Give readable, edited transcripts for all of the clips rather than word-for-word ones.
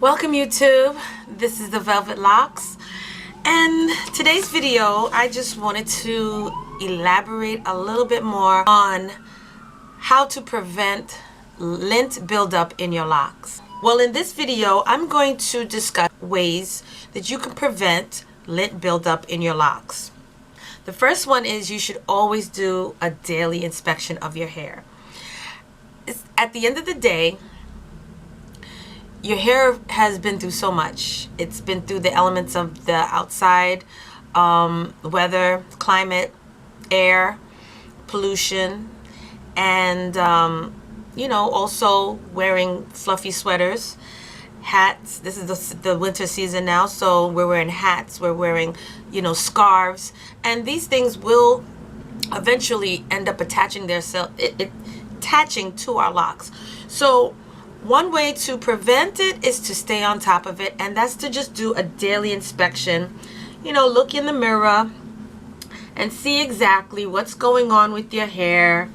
Welcome YouTube, this is the Velvet Locks, and today's video I just wanted to elaborate a little bit more on how to prevent lint buildup in your locks. Well, in this video I'm going to discuss ways that you can prevent lint buildup in your locks. The first one is you should always do a daily inspection of your hair. At the end of the day, your hair has been through so much. It's been through the elements of the outside, weather, climate, air, pollution, and also wearing fluffy sweaters, hats. This is the winter season now, so we're wearing hats, we're wearing, scarves, and these things will eventually end up attaching attaching to our locks. So one way to prevent it is to stay on top of it, and that's to just do a daily inspection. Look in the mirror and see exactly what's going on with your hair.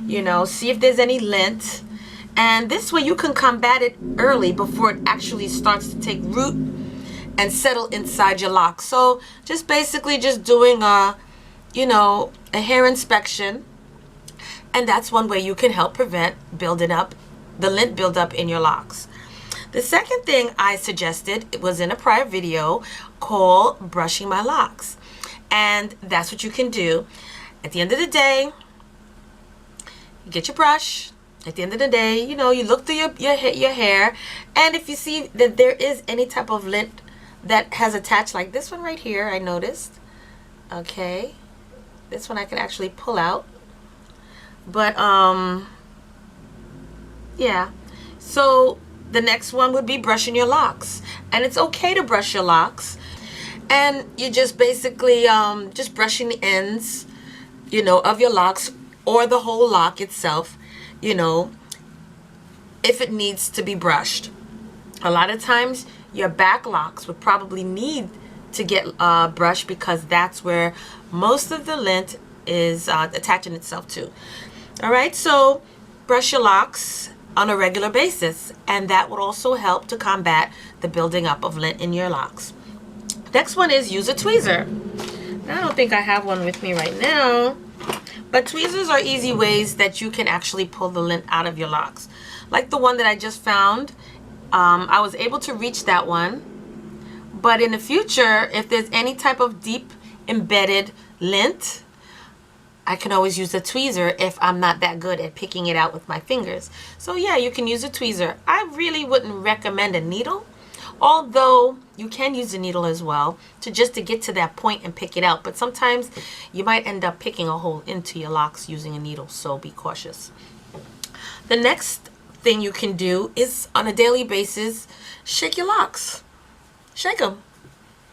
See if there's any lint, and this way you can combat it early before it actually starts to take root and settle inside your lock. So just basically just doing a hair inspection, and that's one way you can help prevent building up the lint buildup in your locks. The second thing I suggested was in a prior video called brushing my locks, and that's what you can do. At the end of the day, you get your brush. At the end of the day, you look through your hair, and if you see that there is any type of lint that has attached, like this one right here, I noticed. Okay, this one I can actually pull out, but yeah. So the next one would be brushing your locks, and it's okay to brush your locks, and you just basically just brushing the ends of your locks, or the whole lock itself, if it needs to be brushed. A lot of times your back locks would probably need to get brushed, because that's where most of the lint is attaching itself to. All right, so brush your locks on a regular basis, and that would also help to combat the building up of lint in your locks. Next one is use a tweezer. Now, I don't think I have one with me right now, but tweezers are easy ways that you can actually pull the lint out of your locks. Like the one that I just found, I was able to reach that one, but in the future, if there's any type of deep embedded lint, I can always use a tweezer if I'm not that good at picking it out with my fingers. So yeah, you can use a tweezer. I really wouldn't recommend a needle, although you can use a needle as well to get to that point and pick it out. But sometimes you might end up picking a hole into your locks using a needle, so be cautious. The next thing you can do is, on a daily basis, shake your locks. Shake them.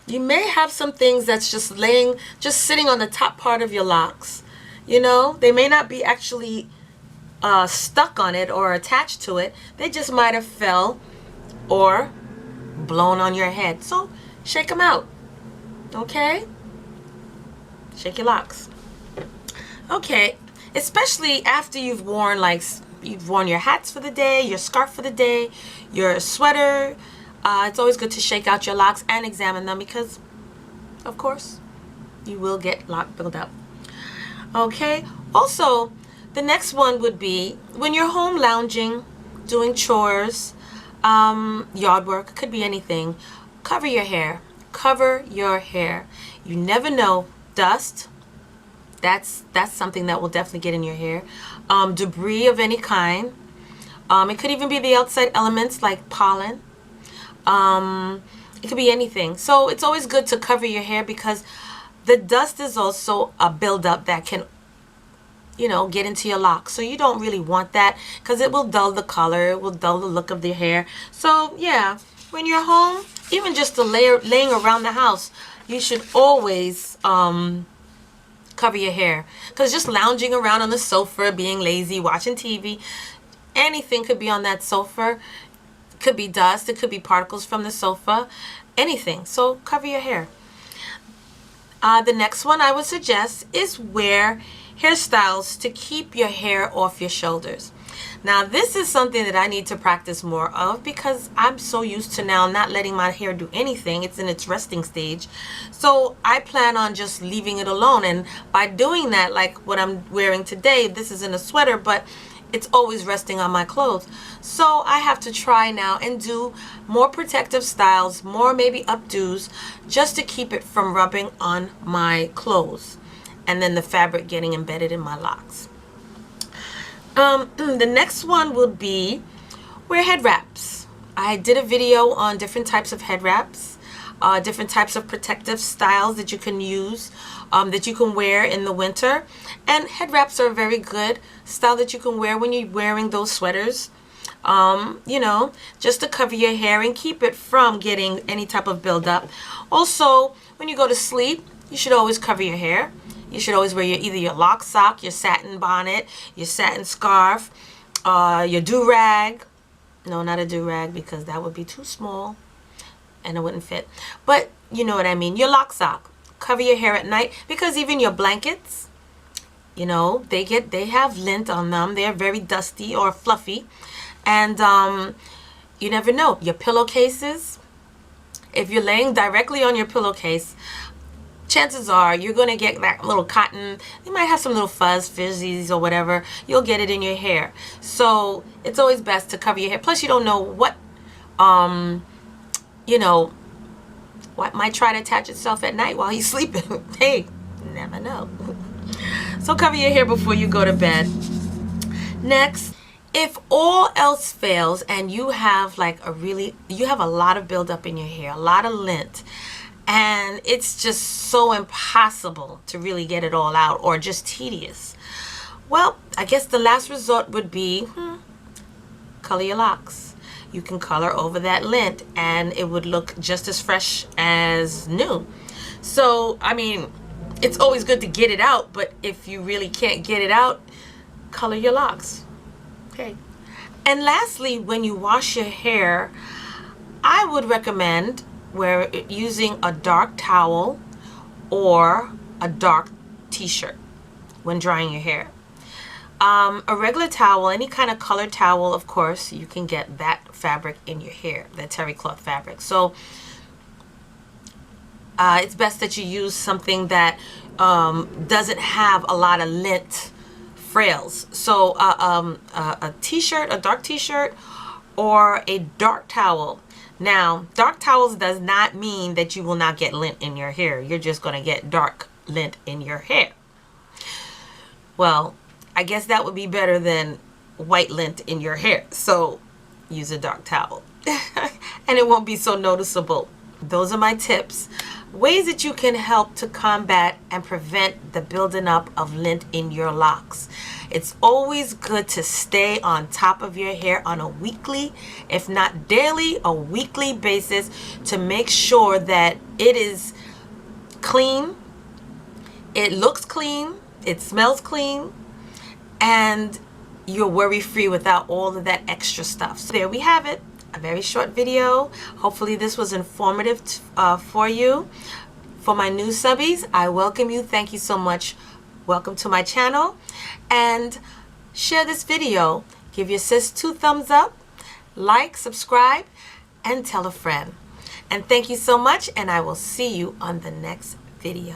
You may have some things that's just sitting on the top part of your locks. They may not be actually stuck on it or attached to it. They just might have fell or blown on your head. So shake them out. Okay? Shake your locks. Okay. Especially after you've worn your hats for the day, your scarf for the day, your sweater. It's always good to shake out your locks and examine them, because, of course, you will get lock buildup. Okay, also the next one would be when you're home lounging, doing chores, yard work, could be anything. Cover your hair. Cover your hair. You never know. Dust, that's something that will definitely get in your hair. Debris of any kind. It could even be the outside elements like pollen. It could be anything. So it's always good to cover your hair, because the dust is also a buildup that can, get into your locks. So you don't really want that, because it will dull the color, it will dull the look of the hair. So yeah, when you're home, even just laying around the house, you should always cover your hair, because just lounging around on the sofa, being lazy, watching TV, anything could be on that sofa. It could be dust, it could be particles from the sofa, anything. So cover your hair. The next one I would suggest is wear hairstyles to keep your hair off your shoulders. Now this is something that I need to practice more of because I'm so used to now not letting my hair do anything. It's in its resting stage. So I plan on just leaving it alone, and by doing that, like what I'm wearing today, this is in a sweater, but it's always resting on my clothes. So I have to try now and do more protective styles, more maybe updos, just to keep it from rubbing on my clothes and then the fabric getting embedded in my locks. The next one will be wear head wraps. I did a video on different types of head wraps, different types of protective styles that you can use, that you can wear in the winter. And head wraps are a very good style that you can wear when you're wearing those sweaters, you know, just to cover your hair and keep it from getting any type of buildup. Also, when you go to sleep, you should always cover your hair. You should always wear either your lock sock, your satin bonnet, your satin scarf, your do-rag. No, not a do-rag, because that would be too small and it wouldn't fit. But you know what I mean. Your lock sock. Cover your hair at night, because even your blankets, you know, they have lint on them. They're very dusty or fluffy. And you never know. Your pillowcases, if you're laying directly on your pillowcase, chances are you're going to get that little cotton. You might have some little fuzzies or whatever. You'll get it in your hair. So it's always best to cover your hair. Plus, you don't know what, you know, what might try to attach itself at night while he's sleeping. Hey, never know. So cover your hair before you go to bed. Next, if all else fails and you have like you have a lot of buildup in your hair, a lot of lint, and it's just so impossible to really get it all out, or just tedious, well, I guess the last resort would be color your locks. You can color over that lint and it would look just as fresh as new. So, I mean, it's always good to get it out, but if you really can't get it out, color your locks. Okay. And lastly, when you wash your hair, I would recommend using a dark towel or a dark t-shirt when drying your hair. A regular towel, any kind of colored towel, of course, you can get that fabric in your hair, that terry cloth fabric. So it's best that you use something that doesn't have a lot of lint frills. So a t-shirt, a dark t-shirt, or a dark towel. Now, dark towels does not mean that you will not get lint in your hair. You're just going to get dark lint in your hair. Well, I guess that would be better than white lint in your hair. So use a dark towel and it won't be so noticeable. Those are my tips. Ways that you can help to combat and prevent the building up of lint in your locks. It's always good to stay on top of your hair on a weekly, if not daily, a weekly basis, to make sure that it is clean, it looks clean, it smells clean, and you're worry-free without all of that extra stuff. So there we have it. A very short video. Hopefully this was informative for you. For my new subbies, I welcome you. Thank you so much. Welcome to my channel. And share this video. Give your sis 2 thumbs up. Like, subscribe, and tell a friend. And thank you so much, and I will see you on the next video.